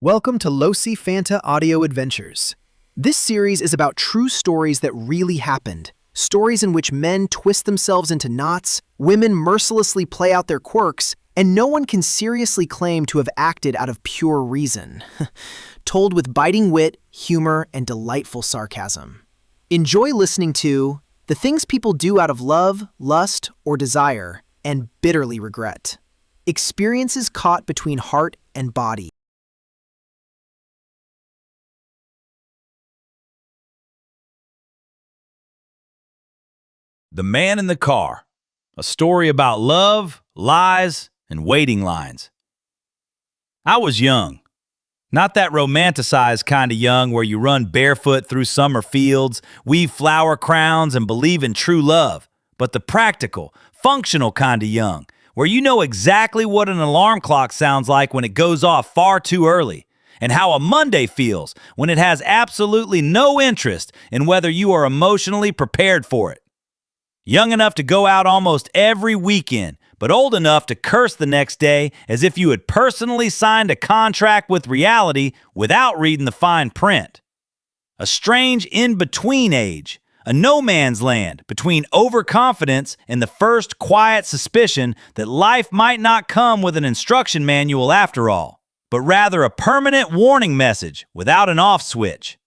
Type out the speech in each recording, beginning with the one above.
Welcome to Losi Fanta Audio Adventures. This series is about true stories that really happened. Stories in which men twist themselves into knots, women mercilessly play out their quirks, and no one can seriously claim to have acted out of pure reason. Told with biting wit, humor, and delightful sarcasm. Enjoy listening to the things people do out of love, lust, or desire, and bitterly regret. Experiences caught between heart and body. The Man in the Car, a story about love, lies, and waiting lines. I was young. Not that romanticized kind of young where you run barefoot through summer fields, weave flower crowns, and believe in true love, but the practical, functional kind of young, where you know exactly what an alarm clock sounds like when it goes off far too early, and how a Monday feels when it has absolutely no interest in whether you are emotionally prepared for it. Young enough to go out almost every weekend, but old enough to curse the next day as if you had personally signed a contract with reality without reading the fine print. A strange in-between age, a no man's land between overconfidence and the first quiet suspicion that life might not come with an instruction manual after all, but rather a permanent warning message without an off switch.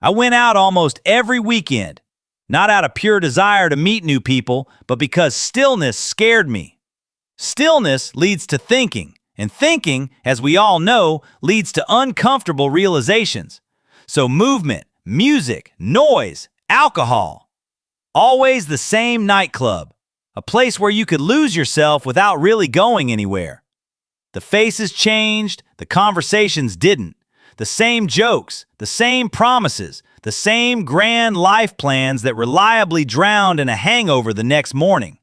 I went out almost every weekend, not out of pure desire to meet new people, but because stillness scared me. Stillness leads to thinking, and thinking, as we all know, leads to uncomfortable realizations. So movement, music, noise, alcohol. Always the same nightclub, a place where you could lose yourself without really going anywhere. The faces changed, the conversations didn't. The same jokes, the same promises, the same grand life plans that reliably drowned in a hangover the next morning.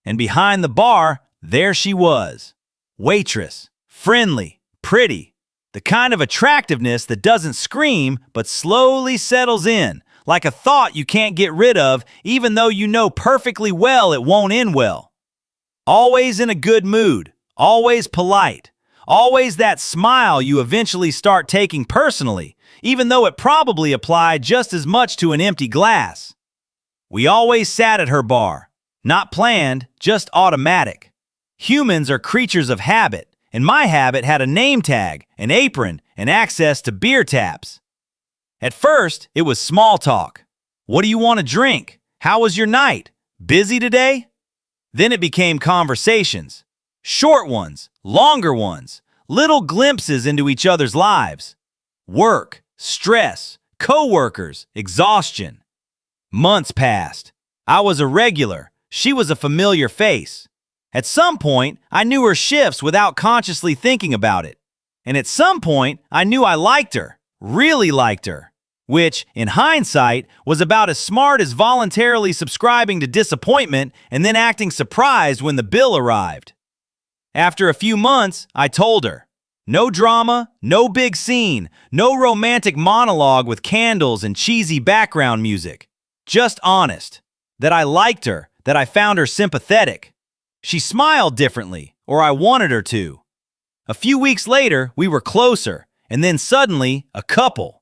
And behind the bar, there she was. Waitress, friendly, pretty, the kind of attractiveness that doesn't scream but slowly settles in, like a thought you can't get rid of even though you know perfectly well it won't end well. Always in a good mood, always polite, always that smile you eventually start taking personally, even though it probably applied just as much to an empty glass. We always sat at her bar, not planned, just automatic. Humans are creatures of habit, and my habit had a name tag, an apron, and access to beer taps. At first, it was small talk. What do you want to drink? How was your night? Busy today? Then it became conversations. Short ones, longer ones, little glimpses into each other's lives. Work, stress, co-workers, exhaustion. Months passed. I was a regular. She was a familiar face. At some point, I knew her shifts without consciously thinking about it. And at some point, I knew I liked her, really liked her, which, in hindsight, was about as smart as voluntarily subscribing to disappointment and then acting surprised when the bill arrived. After a few months, I told her. No drama, no big scene, no romantic monologue with candles and cheesy background music. Just honest. That I liked her, that I found her sympathetic. She smiled differently, or I wanted her to. A few weeks later, we were closer, and then suddenly, a couple.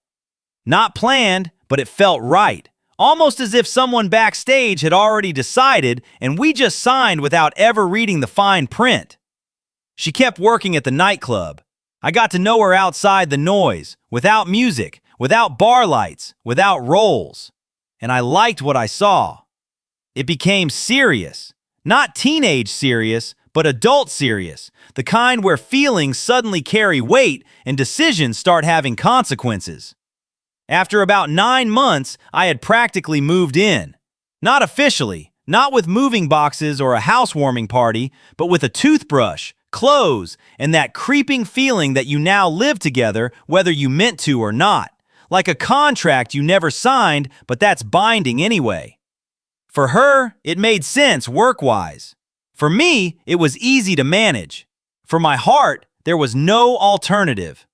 Not planned, but it felt right. Almost as if someone backstage had already decided, and we just signed without ever reading the fine print. She kept working at the nightclub. I got to know her outside the noise, without music, without bar lights, without roles. And I liked what I saw. It became serious. Not teenage serious, but adult serious. The kind where feelings suddenly carry weight and decisions start having consequences. After about 9 months, I had practically moved in. Not officially, not with moving boxes or a housewarming party, but with a toothbrush, clothes, and that creeping feeling that you now live together whether you meant to or not. Like a contract you never signed, but that's binding anyway. For her, it made sense work-wise. For me, it was easy to manage. For my heart, there was no alternative.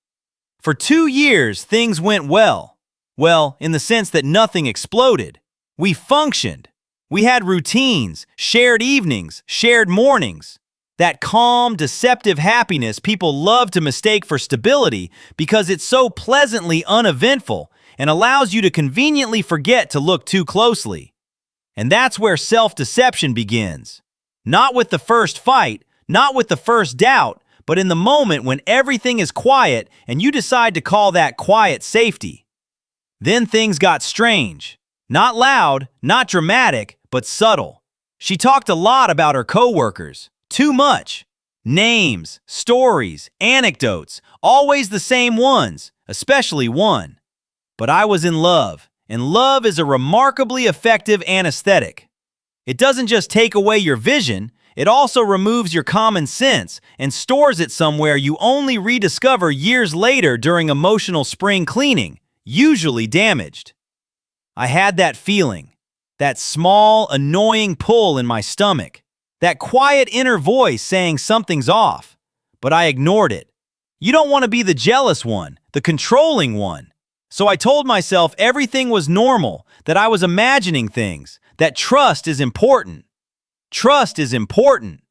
For 2 years, things went well. Well, in the sense that nothing exploded. We functioned. We had routines, shared evenings, shared mornings. That calm, deceptive happiness people love to mistake for stability because it's so pleasantly uneventful and allows you to conveniently forget to look too closely. And that's where self-deception begins. Not with the first fight, not with the first doubt, but in the moment when everything is quiet and you decide to call that quiet safety. Then things got strange. Not loud, not dramatic, but subtle. She talked a lot about her coworkers. Too much. Names, stories, anecdotes, always the same ones, especially one. But I was in love, and love is a remarkably effective anesthetic. It doesn't just take away your vision, it also removes your common sense and stores it somewhere you only rediscover years later during emotional spring cleaning, usually damaged. I had that feeling, that small, annoying pull in my stomach, that quiet inner voice saying something's off, but I ignored it. You don't want to be the jealous one, the controlling one. So I told myself everything was normal, that I was imagining things, that trust is important. Trust is important.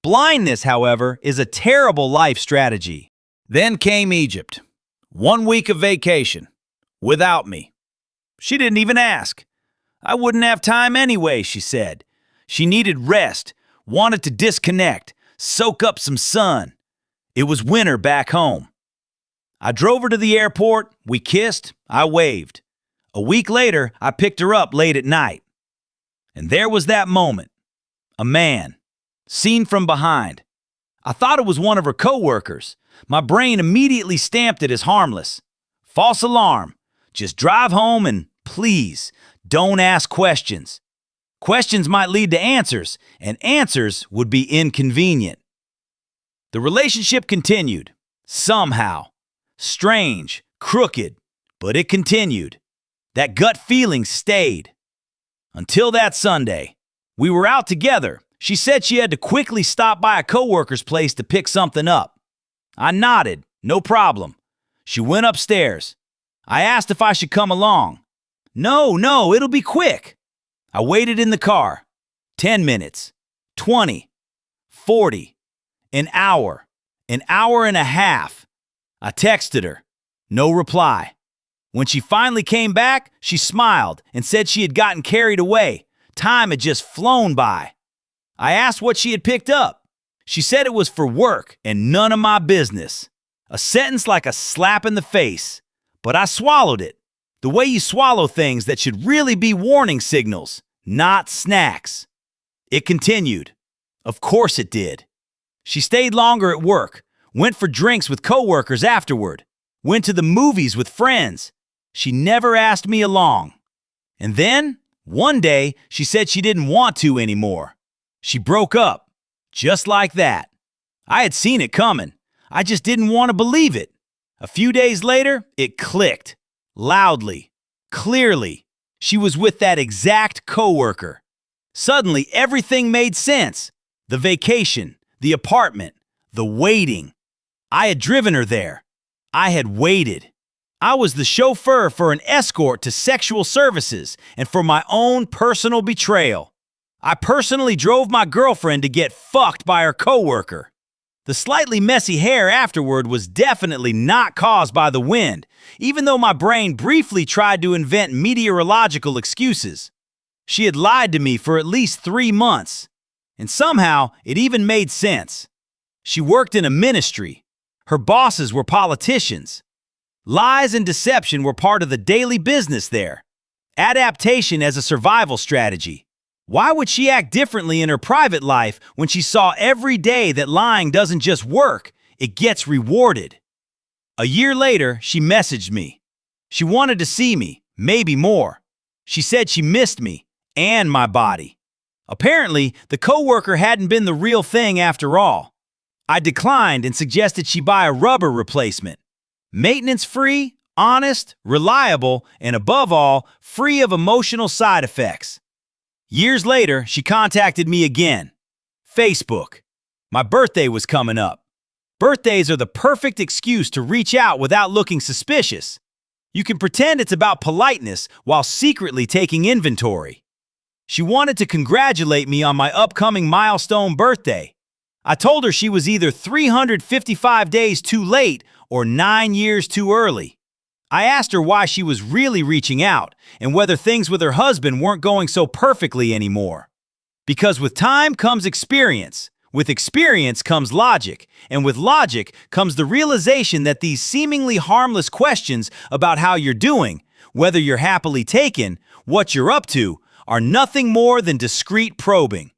Blindness, however, is a terrible life strategy. Then came Egypt. 1 week of vacation. Without me. She didn't even ask. I wouldn't have time anyway, she said. She needed rest, wanted to disconnect, soak up some sun. It was winter back home. I drove her to the airport, we kissed, I waved. A week later, I picked her up late at night. And there was that moment. A man, seen from behind. I thought it was one of her coworkers. My brain immediately stamped it as harmless. False alarm. Just drive home and, please, don't ask questions. Questions might lead to answers, and answers would be inconvenient. The relationship continued, somehow. Strange, crooked, but it continued. That gut feeling stayed. Until that Sunday. We were out together. She said she had to quickly stop by a coworker's place to pick something up. I nodded, no problem. She went upstairs. I asked if I should come along. No, it'll be quick. I waited in the car. 10 minutes, 20, 40, an hour and a half. I texted her. No reply. When she finally came back, she smiled and said she had gotten carried away. Time had just flown by. I asked what she had picked up. She said it was for work and none of my business. A sentence like a slap in the face. But I swallowed it. The way you swallow things that should really be warning signals, not snacks. It continued. Of course it did. She stayed longer at work, went for drinks with coworkers afterward, went to the movies with friends. She never asked me along. And then, one day, she said she didn't want to anymore. She broke up, just like that. I had seen it coming. I just didn't want to believe it. A few days later, it clicked. Loudly, clearly. She was with that exact coworker. Suddenly, everything made sense. The vacation, the apartment, the waiting. I had driven her there. I had waited. I was the chauffeur for an escort to sexual services and for my own personal betrayal. I personally drove my girlfriend to get fucked by her coworker. The slightly messy hair afterward was definitely not caused by the wind, even though my brain briefly tried to invent meteorological excuses. She had lied to me for at least 3 months, and somehow it even made sense. She worked in a ministry. Her bosses were politicians. Lies and deception were part of the daily business there. Adaptation as a survival strategy. Why would she act differently in her private life when she saw every day that lying doesn't just work, it gets rewarded? A year later, she messaged me. She wanted to see me, maybe more. She said she missed me and my body. Apparently, the coworker hadn't been the real thing after all. I declined and suggested she buy a rubber replacement. Maintenance-free, honest, reliable, and above all, free of emotional side effects. Years later, she contacted me again. Facebook. My birthday was coming up. Birthdays are the perfect excuse to reach out without looking suspicious. You can pretend it's about politeness while secretly taking inventory. She wanted to congratulate me on my upcoming milestone birthday. I told her she was either 355 days too late or 9 years too early. I asked her why she was really reaching out and whether things with her husband weren't going so perfectly anymore. Because with time comes experience, with experience comes logic, and with logic comes the realization that these seemingly harmless questions about how you're doing, whether you're happily taken, what you're up to, are nothing more than discreet probing.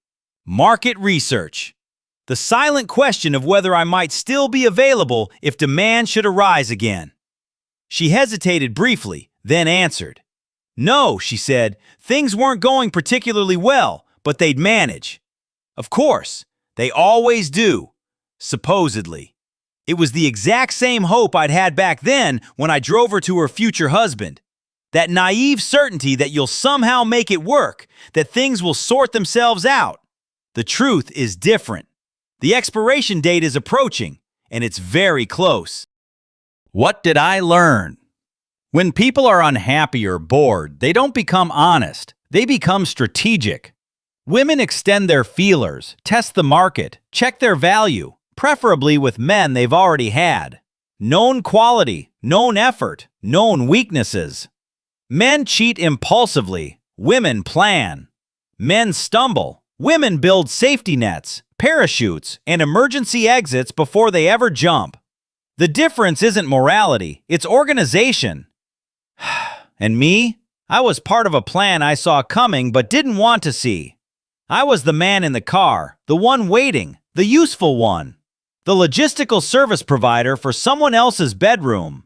Market research. The silent question of whether I might still be available if demand should arise again. She hesitated briefly, then answered. No, she said, things weren't going particularly well, but they'd manage. Of course, they always do, supposedly. It was the exact same hope I'd had back then when I drove her to her future husband. That naive certainty that you'll somehow make it work, that things will sort themselves out. The truth is different. The expiration date is approaching, and it's very close. What did I learn? When people are unhappy or bored, they don't become honest. They become strategic. Women extend their feelers, test the market, check their value, preferably with men they've already had. Known quality, known effort, known weaknesses. Men cheat impulsively, women plan. Men stumble, women build safety nets, parachutes, and emergency exits before they ever jump. The difference isn't morality, it's organization. And me? I was part of a plan I saw coming but didn't want to see. I was the man in the car, the one waiting, the useful one. The logistical service provider for someone else's bedroom.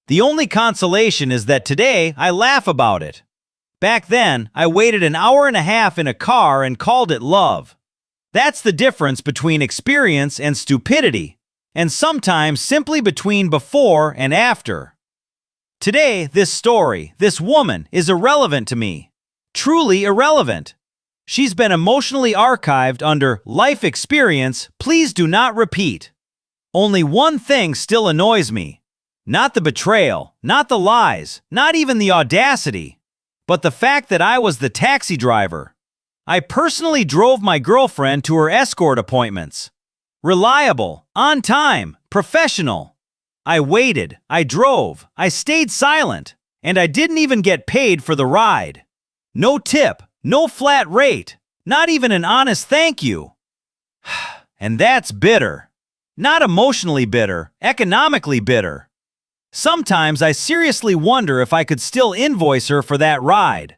The only consolation is that today I laugh about it. Back then, I waited an hour and a half in a car and called it love. That's the difference between experience and stupidity, and sometimes simply between before and after. Today, this story, this woman, is irrelevant to me. Truly irrelevant. She's been emotionally archived under life experience, please do not repeat. Only one thing still annoys me. Not the betrayal, not the lies, not even the audacity, but the fact that I was the taxi driver. I personally drove my girlfriend to her escort appointments. Reliable, on time, professional. I waited, I drove, I stayed silent, and I didn't even get paid for the ride. No tip, no flat rate, not even an honest thank you. And that's bitter. Not emotionally bitter, economically bitter. Sometimes I seriously wonder if I could still invoice her for that ride.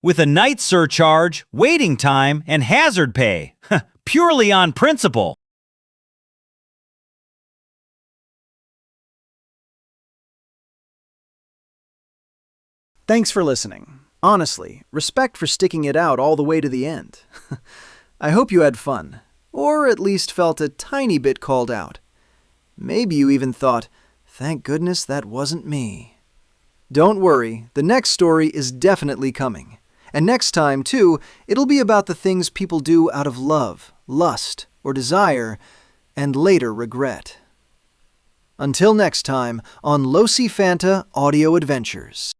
With a night surcharge, waiting time, and hazard pay. Purely on principle. Thanks for listening. Honestly, respect for sticking it out all the way to the end. I hope you had fun, or at least felt a tiny bit called out. Maybe you even thought, thank goodness that wasn't me. Don't worry, the next story is definitely coming. And next time, too, it'll be about the things people do out of love, lust, or desire, and later regret. Until next time on Losi Fanta Audio Adventures.